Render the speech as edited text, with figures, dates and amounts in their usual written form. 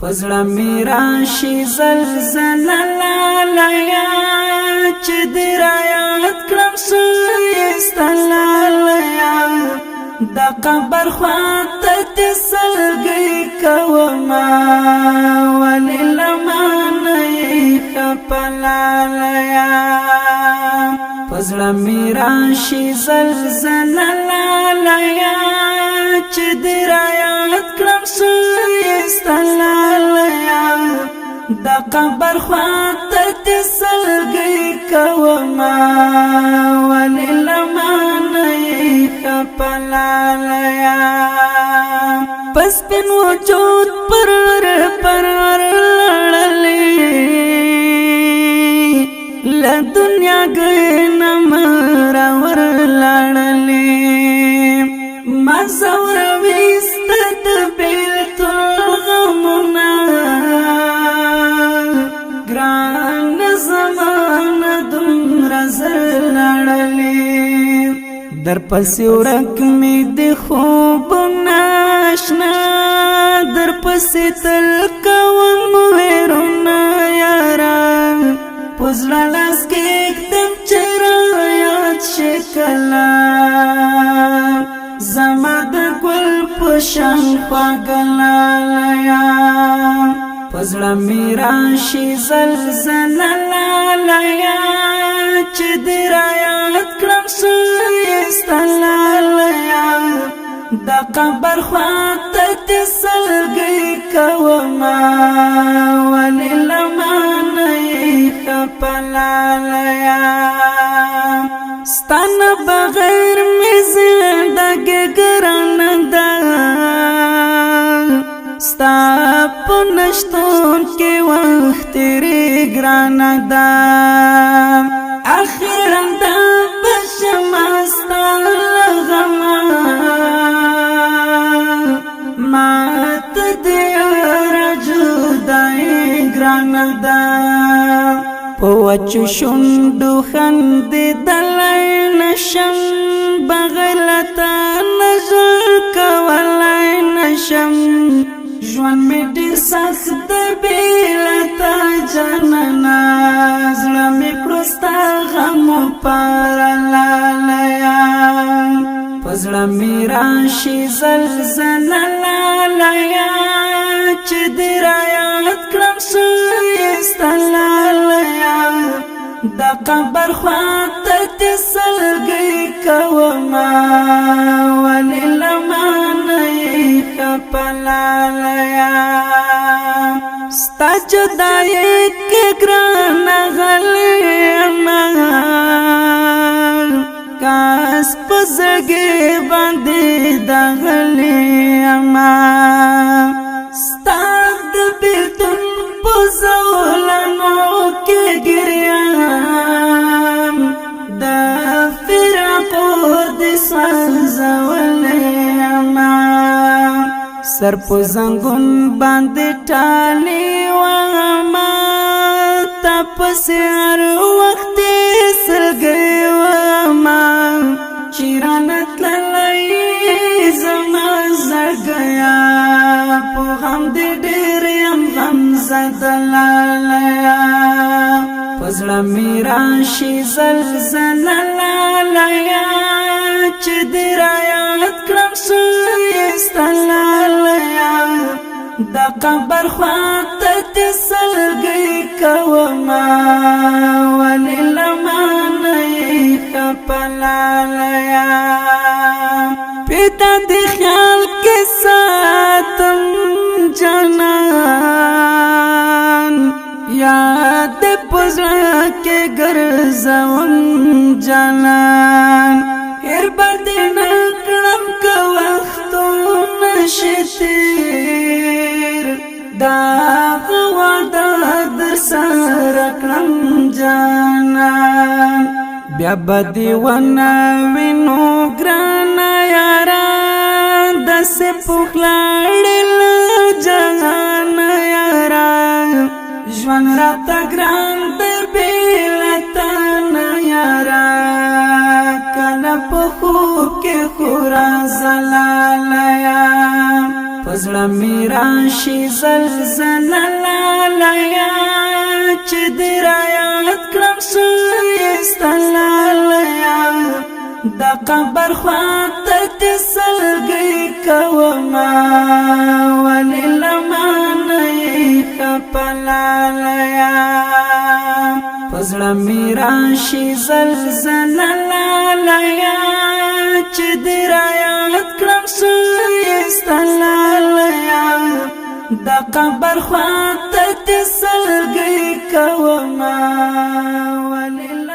پزړه می راشي زلزلہ لایا چې دې رايات کړم سويستلایا د قبر خواته تسلګي کوما وللمانه خپلایا پزړه می راشي زلزلہ لایا چې دې رايات کړم سويستلایا د قبر خواته تسلګي کوما وللمانه خپلایا پس پن وجود پر لړلې ل دنیا ګن مرا ور لړلې ما زور وست د بیت غمنا ګران زمان دمر زر لړلې در پسې ورک می د خوب ناشنا در پسې تل کوم ويرونه یارا پزړه لاس کې دم چر یاد شکلا زما د ګل پشان پاگلایا پزړه می راشي زلزلہ لایا چې دې رايات کړم سويستلایا د قبر خواته تسلګي کوما وللمانه خپلایا ستان بغیر می زندګي ګران ده ستا پنشتون کې وخت ری ګران ده اخر دا بشمستا غما مات دې رجودای ګران ده پوچ شوندو خند دلای نشم بغلتا نظر کولای نشم ژوند می ډېر سخت بیلتا جانانا زړه می کړستا غم پرلایا پزړه می راشي زلزلہ لایا چې دې رايات کړم سويستلایا د قبر خواته تسلګي کوما وللمانه خپلایا ستا جدای کې ګران غلېما کاس پزګي باندې دغلېما ستا د بیتون پزولنو کې ګریام د فرقو د سازولېما سر په زنګون باندې ټالي وما تاسو هر وخت سلګي وما چیرانت لای زما زګیا په غم دې ډېر يم غم زدلایا پزړه می راشي زلزلہ لایا چې دې رايات کړم سويستلایا د قبر خواته تسلګي کوما وللمانه خپلایا پیدا دې خیال کې ساتم جانان یاد پزړه کې ګرځوم جانان هر باندې نکړم کو وختونه شتیر دا وعده در سره کړم جانان بیا بدی ونه وینو ګران یارا دس پخلاړل جهان یارا ژوند راته ګران در بیلتا یارا کله په خوب کې خورا زلایا پزړه می راشي زلزلہ لایا چې دې رايات کړم سويستلایا د قبر خواته تسلګي کوما وللمانه خپلایا پزړه می راشي زلزلہ لایا چې دې رايات کړم سويستلایا د قبر خواته تسلګي کوما ولل